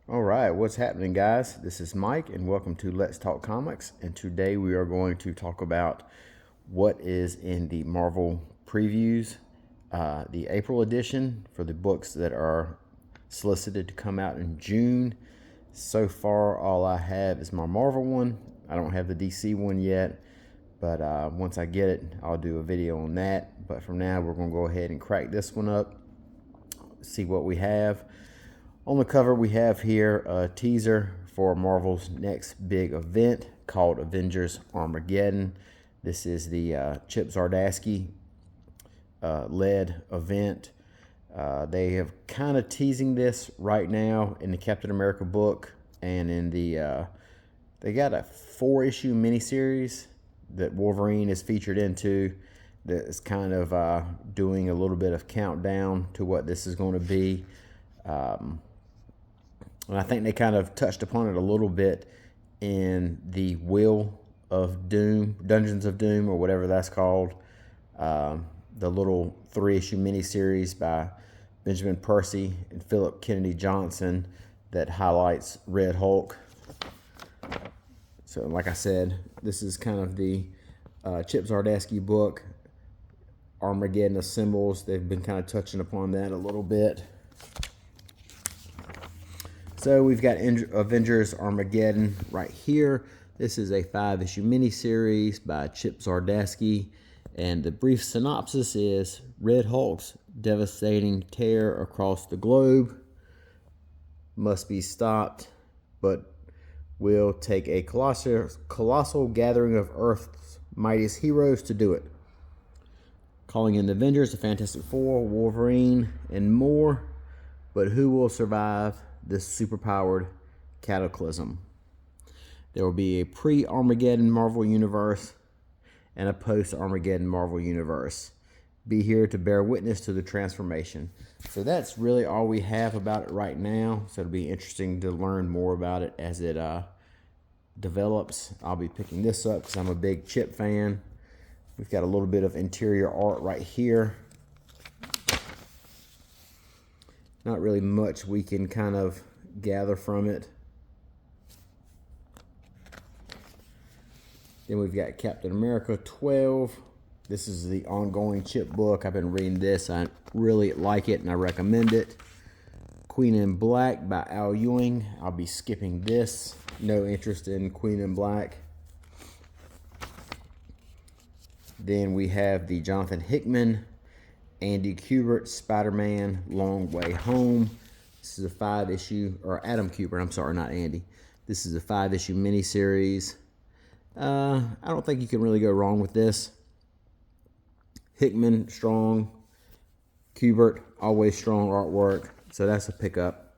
All right, what's happening, guys? This is Mike, and welcome to Let's Talk Comics. And today we are going to talk about what is in the Marvel previews, the April edition for the books that are solicited to come out in June. So far, all I have is my Marvel one. I don't have the DC one yet, but once I get it, I'll do a video on that. But for now, we're going to go ahead and crack this one up, see what we have. On the cover, we have here a teaser for Marvel's next big event called Avengers Armageddon. This is the Chip Zdarsky led event. They have kind of teasing this right now in the Captain America book, and in the they got a 4-issue miniseries that Wolverine is featured into that is kind of doing a little bit of countdown to what this is going to be. And I think they kind of touched upon it a little bit in the Wheel of Doom, Dungeons of Doom, or whatever that's called. The little 3-issue miniseries by Benjamin Percy and Philip Kennedy Johnson that highlights Red Hulk. So, like I said, this is kind of the Chip Zdarsky book, Armageddon Assembles. They've been kind of touching upon that a little bit. So we've got Avengers Armageddon right here. This is a 5-issue miniseries by Chip Zdarsky, and the brief synopsis is Red Hulk's devastating tear across the globe must be stopped, but will take a colossal gathering of Earth's mightiest heroes to do it. Calling in the Avengers, the Fantastic Four, Wolverine, and more, but who will survive this superpowered cataclysm? There will be a pre-Armageddon Marvel Universe and a post-Armageddon Marvel Universe. Be here to bear witness to the transformation. So that's really all we have about it right now. So it'll be interesting to learn more about it as it develops. I'll be picking this up because I'm a big Chip fan. We've got a little bit of interior art right here. Not really much we can kind of gather from it. Then we've got Captain America 12. This is the ongoing Chip book. I've been reading this. I really like it and I recommend it. Queen in Black by Al Ewing. I'll be skipping this. No interest in Queen in Black. Then we have the Jonathan Hickman, Andy Kubert, Spider-Man, Long Way Home. This is a 5-issue, or Adam Kubert, I'm sorry, not Andy. This is a 5-issue miniseries. I don't think you can really go wrong with this. Hickman, strong. Kubert, always strong artwork. So that's a pickup.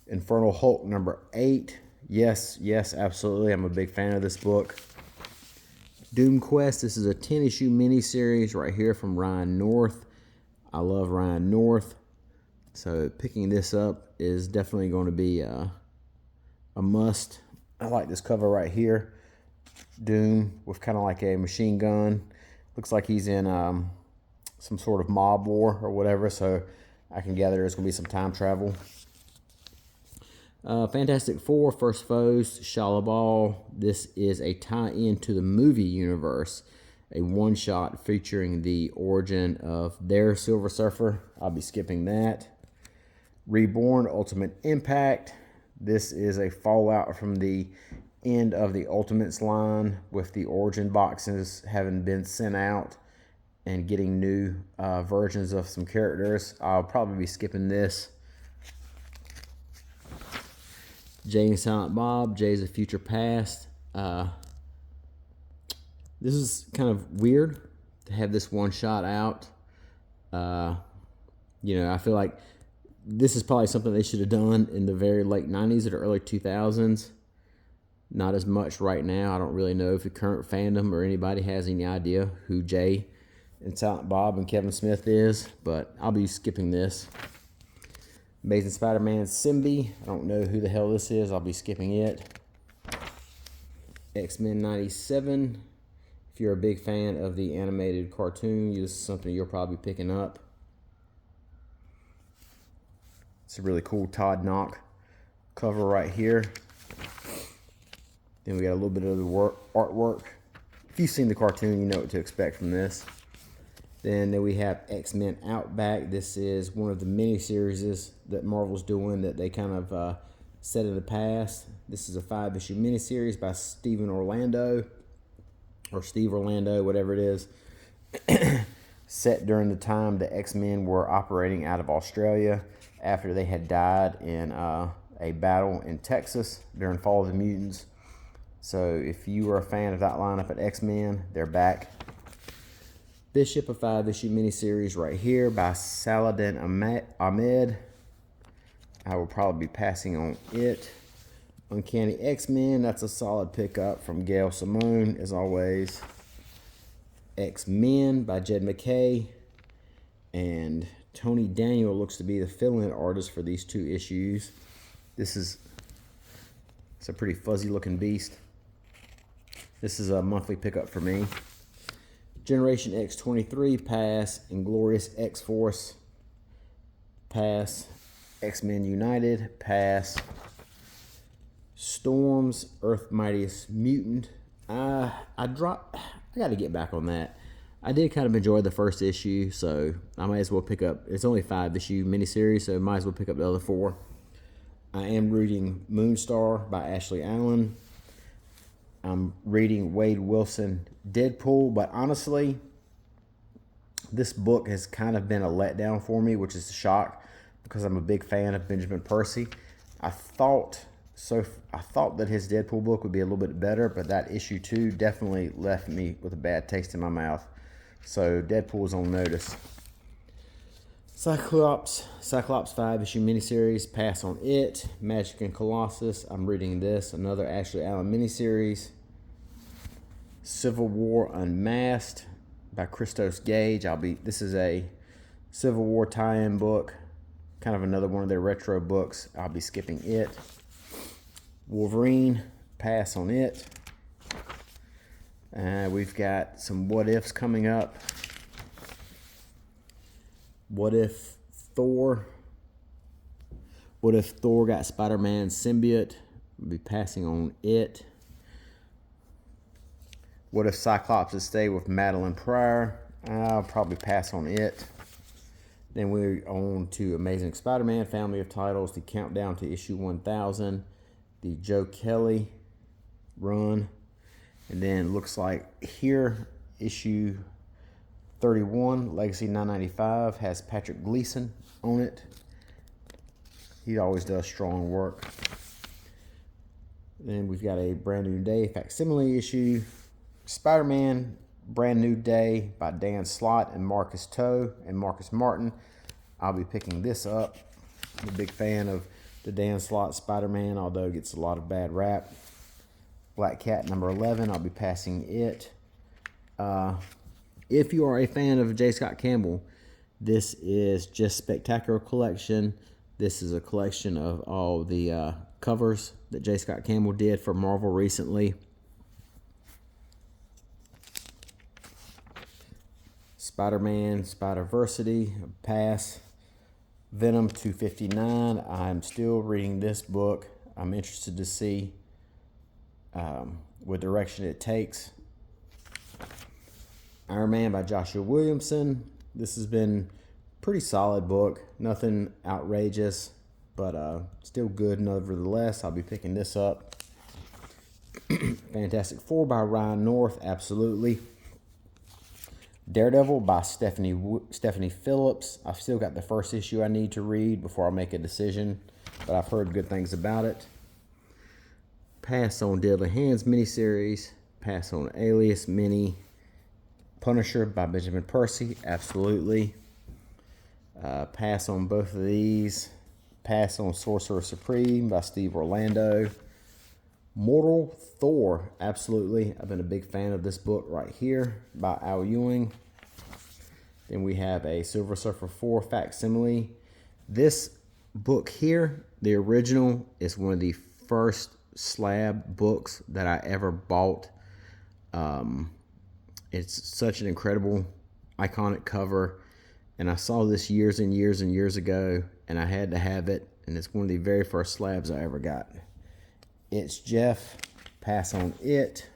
Infernal Hulk number 8. Yes, absolutely. I'm a big fan of this book. Doom Quest. This is a 10-issue miniseries right here from Ryan North. I love Ryan North, so picking this up is definitely going to be a must. I like this cover right here. Doom with kind of like a machine gun. Looks like he's in some sort of mob war or whatever, so I can gather there's going to be some time travel. Fantastic Four, First Foes, Shalabal. This is a tie-in to the movie universe. A one-shot featuring the origin of their Silver Surfer. I'll be skipping that. Reborn, Ultimate Impact. This is a fallout from the end of the Ultimates line with the origin boxes having been sent out and getting new versions of some characters. I'll probably be skipping this. Jay and Silent Bob, Jay's a Future Past. This is kind of weird to have this one shot out. I feel like this is probably something they should have done in the very late 90s or early 2000s. Not as much right now. I don't really know if the current fandom or anybody has any idea who Jay and Silent Bob and Kevin Smith is, but I'll be skipping this. Amazing Spider-Man Symbi. I don't know who the hell this is. I'll be skipping it. X-Men 97. If you're a big fan of the animated cartoon, this is something you'll probably be picking up. It's a really cool Todd Knock cover right here. Then we got a little bit of the artwork. If you've seen the cartoon, you know what to expect from this. Then we have X-Men Outback. This is one of the mini-series that Marvel's doing that they kind of set in the past. This is a 5-issue mini-series by Steve Orlando, whatever it is. Set during the time the X-Men were operating out of Australia after they had died in a battle in Texas during Fall of the Mutants. So if you are a fan of that lineup at X-Men, they're back. Bishop, a 5-issue miniseries right here by Saladin Ahmed. I will probably be passing on it. Uncanny X-Men, that's a solid pickup from Gail Simone, as always. X-Men by Jed MacKay. And Tony Daniel looks to be the fill-in artist for these 2 issues. It's a pretty fuzzy looking beast. This is a monthly pickup for me. Generation X-23, pass. Inglorious X-Force, pass. X-Men United, pass. Storm's Earth Mightiest Mutant. I got to get back on that. I did kind of enjoy the first issue, so I might as well pick up. It's only a 5-issue miniseries, so I might as well pick up the other 4. I am reading Moonstar by Ashley Allen. I'm reading Wade Wilson Deadpool, but honestly, this book has kind of been a letdown for me, which is a shock because I'm a big fan of Benjamin Percy. I thought that his Deadpool book would be a little bit better, but that issue 2 definitely left me with a bad taste in my mouth. So Deadpool's on notice. Cyclops 5-issue miniseries, pass on it. Magic and Colossus, I'm reading this, another Ashley Allen miniseries. Civil War Unmasked by Christos Gage. This is a Civil War tie-in book, kind of another one of their retro books. I'll be skipping it. Wolverine, pass on it. We've got some what ifs coming up. What if Thor got Spider-Man symbiote? We'll be passing on it. What if Cyclops would stay with Madeline Pryor? I'll probably pass on it. Then we're on to Amazing Spider-Man family of titles, the countdown to issue 1000, the Joe Kelly run. And then looks like here, issue 31, Legacy 995, has Patrick Gleason on it. He always does strong work. Then we've got a Brand New Day facsimile issue. Spider-Man Brand New Day by Dan Slott and Marcus Toe and Marcus Martin. I'll be picking this up. I'm a big fan of the Dan Slott Spider-Man, although it gets a lot of bad rap. Black Cat number 11, I'll be passing it. If you are a fan of J. Scott Campbell, this is just Spectacular Collection. This is a collection of all the covers that J. Scott Campbell did for Marvel recently. Spider-Man, Spider-Versity, pass. Venom 259, I'm still reading this book. I'm interested to see what direction it takes. Iron Man by Joshua Williamson. This has been a pretty solid book. Nothing outrageous, but still good nevertheless. I'll be picking this up. Fantastic Four by Ryan North, absolutely. Daredevil by Stephanie Phillips. I've still got the first issue I need to read before I make a decision, but I've heard good things about it. Pass on Deadly Hands miniseries. Pass on Alias mini. Punisher by Benjamin Percy, absolutely. Pass on both of these. Pass on Sorcerer Supreme by Steve Orlando. Mortal Thor, absolutely. I've been a big fan of this book right here by Al Ewing. Then we have a Silver Surfer 4 facsimile. This book here, the original, is one of the first slab books that I ever bought. It's such an incredible, iconic cover. And I saw this years and years and years ago, and I had to have it. and it's one of the very first slabs I ever got. It's Jeff, pass on it.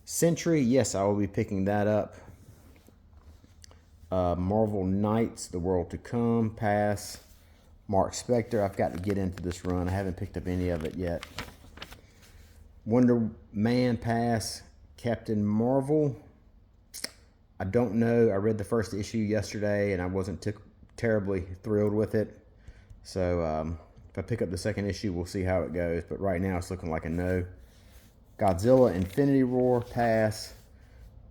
Century, yes, I will be picking that up. Marvel Knights, The World to Come, pass. Mark Spector, I've got to get into this run. I haven't picked up any of it yet. Wonder Man, pass. Captain Marvel, I don't know. I read the first issue yesterday and I wasn't terribly thrilled with it. So if I pick up the second issue, we'll see how it goes. But right now it's looking like a no. Godzilla Infinity War, pass.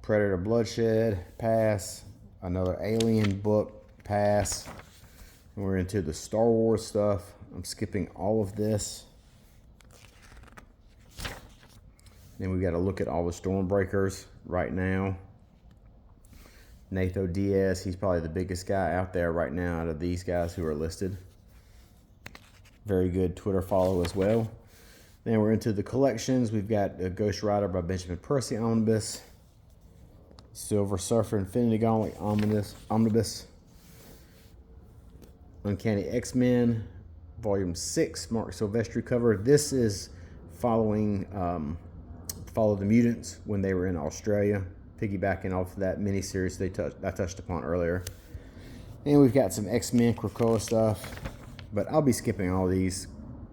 Predator Bloodshed, pass. Another Alien book, pass. We're into the Star Wars stuff. I'm skipping all of this. Then we got to look at all the Stormbreakers right now. Nathan Diaz, he's probably the biggest guy out there right now out of these guys who are listed. Very good Twitter follow as well. Then we're into the collections. We've got a Ghost Rider by Benjamin Percy omnibus. Silver Surfer Infinity Gauntlet omnibus. Uncanny X-Men, Volume 6, Mark Silvestri cover. This is following Follow the Mutants when they were in Australia, piggybacking off of that miniseries I touched upon earlier. And we've got some X-Men Krakoa stuff, but I'll be skipping all these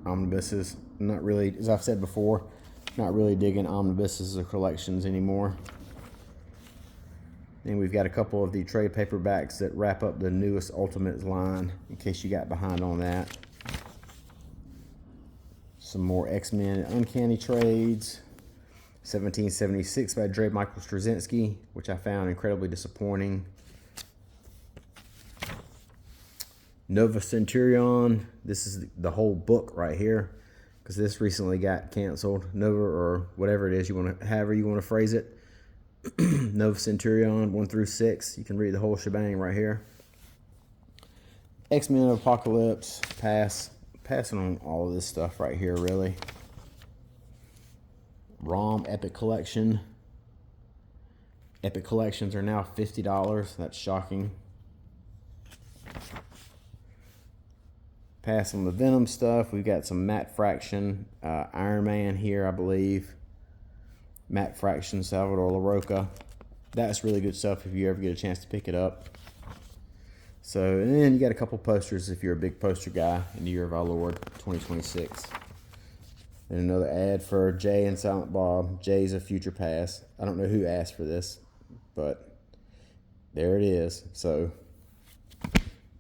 omnibuses. I'm not really, as I've said before, not really digging omnibuses or collections anymore. And we've got a couple of the trade paperbacks that wrap up the newest Ultimates line, in case you got behind on that. Some more X-Men Uncanny trades. 1776 by Dre Michael Straczynski, which I found incredibly disappointing. Nova Centurion. This is the whole book right here, because this recently got canceled. Nova, or whatever it is you want to, however you want to phrase it. Nova Centurion 1 through 6. You can read the whole shebang right here. X-Men Apocalypse, pass. Passing on all of this stuff right here, really. ROM Epic Collection. Epic Collections are now $50. That's shocking. Pass on the Venom stuff. We've got some Matt Fraction, Iron Man here, I believe. Matt Fraction, Salvador LaRocca. That's really good stuff if you ever get a chance to pick it up. So, and then you got a couple posters if you're a big poster guy in the year of our Lord, 2026. And another ad for Jay and Silent Bob. Jay's a future past. I don't know who asked for this, but there it is. So,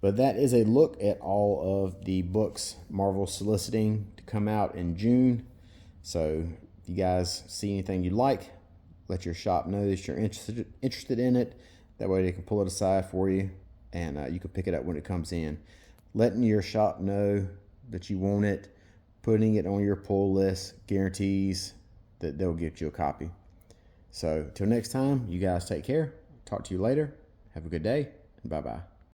but that is a look at all of the books Marvel soliciting to come out in June. So, if you guys see anything you like, let your shop know that you're interested in it. That way they can pull it aside for you, and you can pick it up when it comes in. Letting your shop know that you want it, putting it on your pull list guarantees that they'll get you a copy. So, till next time, you guys take care. Talk to you later. Have a good day, and bye-bye.